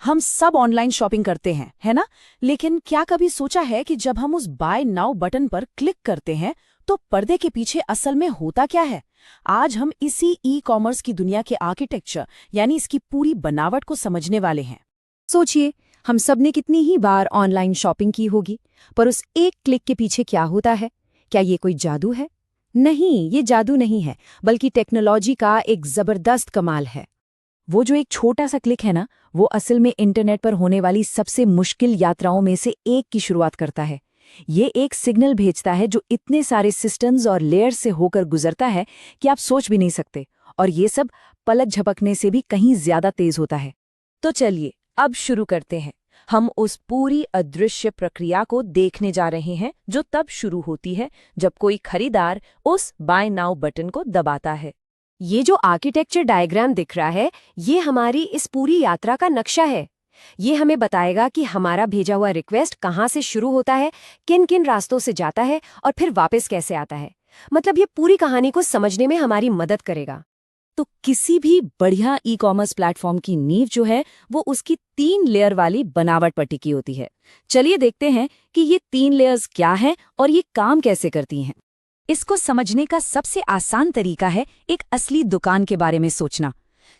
हम सब online shopping करते हैं, है ना? लेकिन क्या कभी सोचा है कि जब हम उस बाय नाउ बटन पर क्लिक करते हैं तो पर्दे के पीछे असल में होता क्या है? आज हम इसी ई कॉमर्स की दुनिया के आर्किटेक्चर यानी इसकी पूरी बनावट को समझने वाले हैं। सोचिए, हम सब ने कितनी ही बार ऑनलाइन शॉपिंग की होगी, पर उस एक क्लिक के पीछे क्या होता है? क्या ये कोई जादू है? नहीं, ये जादू नहीं है, बल्कि टेक्नोलॉजी का एक जबरदस्त कमाल है। वो जो एक छोटा सा क्लिक है ना, वो असल में इंटरनेट पर होने वाली सबसे मुश्किल यात्राओं में से एक की शुरुआत करता है। ये एक सिग्नल भेजता है जो इतने सारे सिस्टम्स और लेयर्स से होकर गुजरता है कि आप सोच भी नहीं सकते, और ये सब पलक झपकने से भी कहीं ज्यादा तेज होता है। तो चलिए अब शुरू करते हैं। हम उस पूरी अदृश्य प्रक्रिया को देखने जा रहे हैं जो तब शुरू होती है जब कोई खरीदार उस बाय नाउ बटन को दबाता है। ये जो आर्किटेक्चर डायग्राम दिख रहा है, ये हमारी इस पूरी यात्रा का नक्शा है। ये हमें बताएगा कि हमारा भेजा हुआ रिक्वेस्ट कहाँ से शुरू होता है, किन किन रास्तों से जाता है और फिर वापस कैसे आता है। मतलब ये पूरी कहानी को समझने में हमारी मदद करेगा। तो किसी भी बढ़िया ई कॉमर्स प्लेटफॉर्म की नींव जो है वो उसकी 3 लेयर वाली बनावट पर टिकी होती है। चलिए देखते हैं कि ये 3 लेयर्स क्या हैं और ये काम कैसे करती हैं। इसको समझने का सबसे आसान तरीका है एक असली दुकान के बारे में सोचना।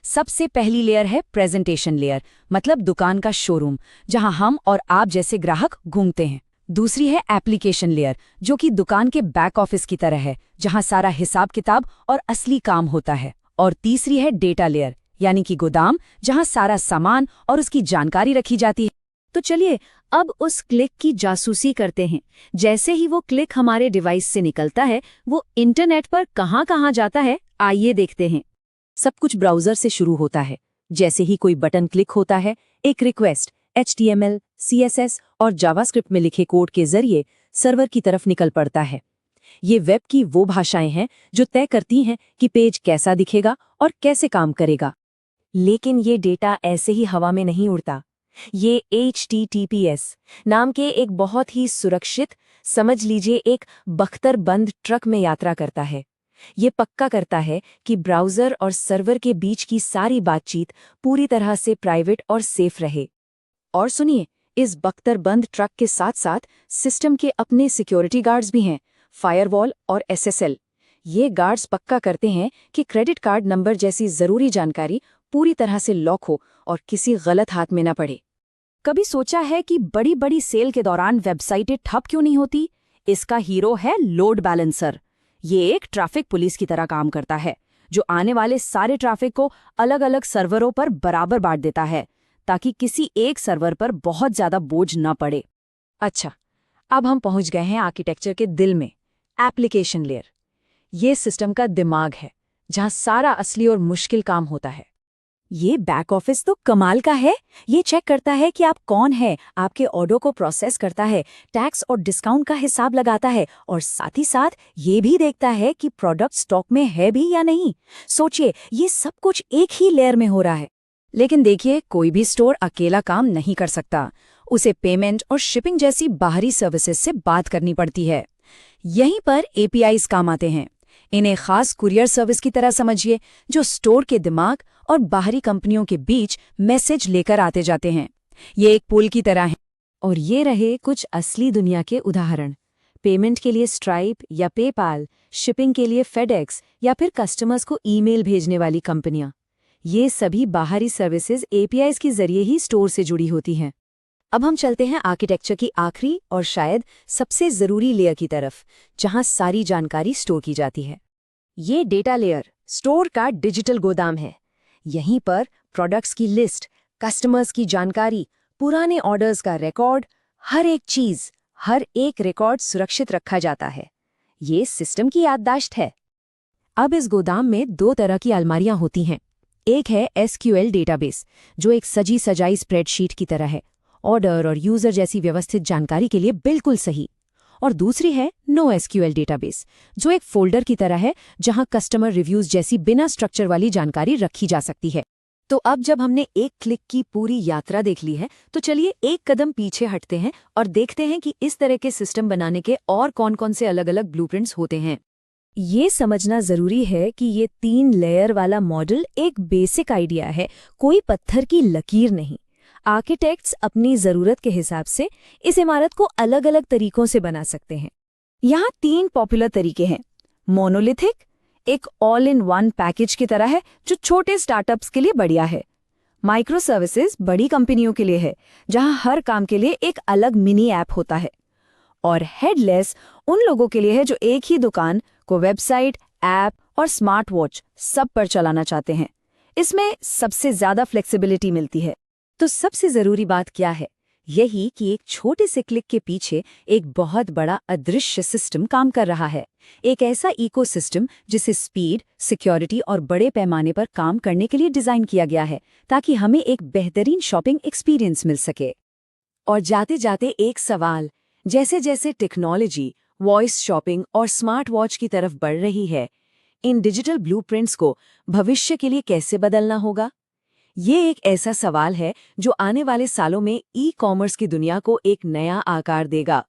सबसे पहली लेयर है प्रेजेंटेशन लेयर, मतलब दुकान का शोरूम जहां हम और आप जैसे ग्राहक घूमते हैं। दूसरी है एप्लीकेशन लेयर, जो कि दुकान के बैक ऑफिस की तरह है, जहां सारा हिसाब किताब और असली काम होता है। और तीसरी है डेटा लेयर, यानी कि गोदाम, जहां सारा सामान और उसकी जानकारी रखी जाती है। तो चलिए अब उस क्लिक की जासूसी करते हैं। जैसे ही वो क्लिक हमारे डिवाइस से निकलता है, वो इंटरनेट पर कहाँ जाता है, आइए देखते हैं। सब कुछ ब्राउज़र से शुरू होता है। जैसे ही कोई बटन क्लिक होता है, एक रिक्वेस्ट HTML, CSS और जावास्क्रिप्ट में लिखे कोड के जरिए सर्वर की तरफ निकल पड़ता है। ये वेब की वो भाषाएं हैं जो तय करती हैं कि पेज कैसा दिखेगा और कैसे काम करेगा। लेकिन ये डेटा ऐसे ही हवा में नहीं उड़ता। ये HTTPS नाम के एक बहुत ही सुरक्षित, समझ लीजिए एक बख्तरबंद ट्रक में यात्रा करता है। ये पक्का करता है कि ब्राउज़र और सर्वर के बीच की सारी बातचीत पूरी तरह से प्राइवेट और सेफ रहे। और सुनिए, इस बख्तरबंद ट्रक के साथ साथ सिस्टम के अपने सिक्योरिटी गार्ड्स भी हैं, फायरवॉल और SSL। ये गार्ड्स पक्का करते हैं कि क्रेडिट कार्ड नंबर जैसी ज़रूरी जानकारी पूरी तरह से लॉक हो और किसी गलत हाथ में न पड़े। कभी सोचा है कि बड़ी बड़ी सेल के दौरान वेबसाइटें ठप क्यों नहीं होती? इसका हीरो है लोड बैलेंसर। ये एक ट्रैफिक पुलिस की तरह काम करता है, जो आने वाले सारे ट्रैफिक को अलग अलग सर्वरों पर बराबर बांट देता है, ताकि किसी एक सर्वर पर बहुत ज़्यादा बोझ न पड़े। अच्छा, अब हम पहुंच गए हैं आर्किटेक्चर के दिल में, एप्लीकेशन लेयर। ये सिस्टम का दिमाग है, जहां सारा असली और मुश्किल काम होता है। ये बैक ऑफिस तो कमाल का है। ये चेक करता है कि आप कौन है, आपके ऑर्डर को प्रोसेस करता है, टैक्स और डिस्काउंट का हिसाब लगाता है, और साथ ही साथ ये भी देखता है कि प्रोडक्ट स्टॉक में है भी या नहीं। सोचिए, ये सब कुछ एक ही लेयर में हो रहा है। लेकिन देखिए, कोई भी स्टोर अकेला काम नहीं कर सकता। उसे पेमेंट और शिपिंग जैसी बाहरी सर्विसेज से बात करनी पड़ती है। यहीं पर APIs काम आते हैं। इन्हें खास कुरियर सर्विस की तरह समझिए, जो स्टोर के दिमाग और बाहरी कंपनियों के बीच मैसेज लेकर आते जाते हैं। ये एक पुल की तरह है। और ये रहे कुछ असली दुनिया के उदाहरण। पेमेंट के लिए स्ट्राइप या पेपाल, शिपिंग के लिए फेडेक्स, या फिर कस्टमर्स को ईमेल भेजने वाली कंपनियां। ये सभी बाहरी सर्विसेज APIs के जरिए ही स्टोर से जुड़ी होती हैं। अब हम चलते हैं आर्किटेक्चर की आखिरी और शायद सबसे ज़रूरी लेयर की तरफ, जहां सारी जानकारी स्टोर की जाती है। ये डेटा लेयर स्टोर का डिजिटल गोदाम है। यहीं पर प्रोडक्ट्स की लिस्ट, कस्टमर्स की जानकारी, पुराने ऑर्डर्स का रिकॉर्ड, हर एक चीज़, हर एक रिकॉर्ड सुरक्षित रखा जाता है। ये सिस्टम की याददाश्त है। अब इस गोदाम में 2 तरह की अलमारियां होती हैं। एक है SQL डेटाबेस, जो एक सजी सजाई स्प्रेडशीट की तरह है, ऑर्डर और यूजर जैसी व्यवस्थित जानकारी के लिए बिल्कुल सही। और दूसरी है NoSQL डेटाबेस, जो एक फोल्डर की तरह है, जहां कस्टमर रिव्यूज जैसी बिना स्ट्रक्चर वाली जानकारी रखी जा सकती है। तो अब जब हमने एक क्लिक की पूरी यात्रा देख ली है, तो चलिए एक कदम पीछे हटते हैं और देखते हैं कि इस तरह के सिस्टम बनाने के और कौन-कौन से अलग-अलग ब्लूप्रिंट्स होते हैं। ये समझना जरूरी है कि ये 3 लेयर वाला मॉडल एक बेसिक आइडिया है, कोई पत्थर की लकीर नहीं। आर्किटेक्ट्स अपनी ज़रूरत के हिसाब से इस इमारत को अलग-अलग तरीकों से बना सकते हैं। यहाँ 3 पॉपुलर तरीके हैं। मोनोलिथिक, एक ऑल इन वन पैकेज की तरह है जो छोटे स्टार्टअप्स के लिए बढ़िया है। माइक्रो सर्विसेज बड़ी कंपनियों के लिए है, जहां हर काम के लिए एक अलग मिनी ऐप होता है। और हेडलेस उन लोगों के लिए है जो एक ही दुकान को वेबसाइट, ऐप और स्मार्ट वॉच सब पर चलाना चाहते हैं। इसमें सबसे ज्यादा फ्लेक्सिबिलिटी मिलती है। तो सबसे जरूरी बात क्या है? यही कि एक छोटे से क्लिक के पीछे एक बहुत बड़ा अदृश्य सिस्टम काम कर रहा है। एक ऐसा इकोसिस्टम जिसे स्पीड, सिक्योरिटी और बड़े पैमाने पर काम करने के लिए डिजाइन किया गया है, ताकि हमें एक बेहतरीन शॉपिंग एक्सपीरियंस मिल सके। और जाते जाते एक सवाल, जैसे जैसे टेक्नोलॉजी, वॉइस शॉपिंग और स्मार्ट वॉच की तरफ बढ़ रही है, इन डिजिटल ब्लूप्रिंट्स को भविष्य के लिए कैसे बदलना होगा? ये एक ऐसा सवाल है जो आने वाले सालों में ई-कॉमर्स की दुनिया को एक नया आकार देगा।